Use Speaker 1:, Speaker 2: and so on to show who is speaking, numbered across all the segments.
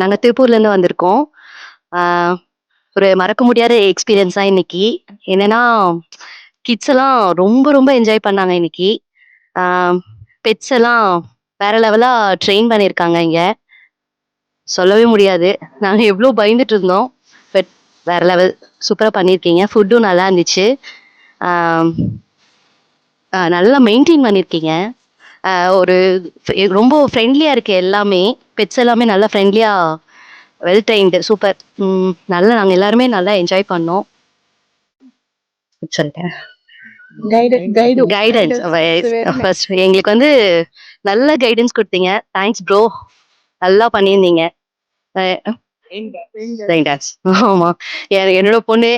Speaker 1: நாங்க திருப்பூர்லேருந்து வந்திருக்கோம். ஆ ஒரு மறக்க முடியாத எக்ஸ்பீரியன்ஸ் தான் இன்னைக்கு. என்னன்னா, கிட்ஸ் எல்லாம் ரொம்ப ரொம்ப என்ஜாய் பண்ணாங்க இன்னைக்கு. ஆ பெட்ஸ் எல்லாம் வேற லெவலா ட்ரெயின் பண்ணியிருக்காங்க இங்க. சொல்லவே முடியாது. நாங்க எவ்ளோ பயந்துட்டு இருந்தோம். பட் வேற லெவல். சூப்பரா பண்ணியிருக்கீங்க. ஃபுட்டும் நல்லா இருந்துச்சு. ஆம், நல்லா மெயின்டெயின் பண்ணியிருக்கீங்க. அ ஒரு ரொம்ப ஃப்ரெண்ட்லியா இருக்கு எல்லாமே. பெட்ஸ் எல்லாமே நல்லா ஃப்ரெண்ட்லியா வெல் ட்ரெயின்டு சூப்பர். நல்லா நாங்க எல்லாருமே நல்லா என்ஜாய் பண்ணோம். சொல்லிட்டேன். கைடன்ஸ் ஃபர்ஸ்ட் எங்களுக்கு வந்து நல்ல கைடன்ஸ் குடுத்தீங்க. Thanks bro. நல்லா பண்ணியிருந்தீங்க. அ ரெயின் டான்ஸ். ஆமா. என்னோட பொண்ணு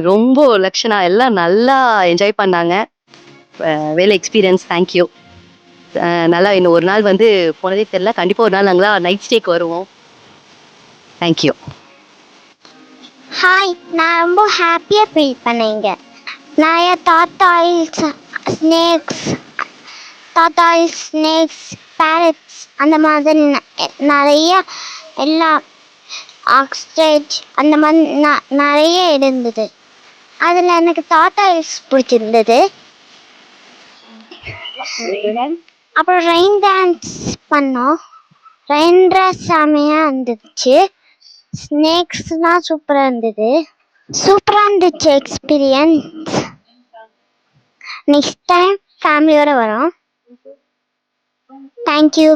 Speaker 1: ரொம்ப லக்ஷனா எல்லாம் நல்லா என்ஜாய் பண்ணாங்க. Well experience. Thank you. நல்லா இன்னும் ஒரு நாள் வந்து போனதே தெரியல. கண்டிப்பா ஒரு நாள் நாங்களா நைட் ஸ்டேக்கு வருவோம். Thank you.
Speaker 2: ஹாய், நான் ரொம்ப ஹாப்பியாக ஃபீல் பண்ணேங்க. நிறைய ஸ்னேக்ஸ் பேரட்ஸ் அந்த மாதிரி நிறைய எல்லா ஆக்ஸ்டேஜ் அந்த மாதிரி நிறைய இருந்தது. அதில் எனக்கு டாட்டாயில்ஸ் பிடிச்சிருந்தது. அப்புறம் ரெயின் டான்ஸ் பண்ணோம். ரெயின் டான்ஸ் செமையாக இருந்துச்சு. ஸ்னேக்ஸ்லாம் சூப்பராக இருந்தது. சூப்பராக இருந்துச்சு எக்ஸ்பீரியன்ஸ். நெக்ஸ்ட் டைம் ஃபேமிலியோட வரோம். தேங்க்யூ.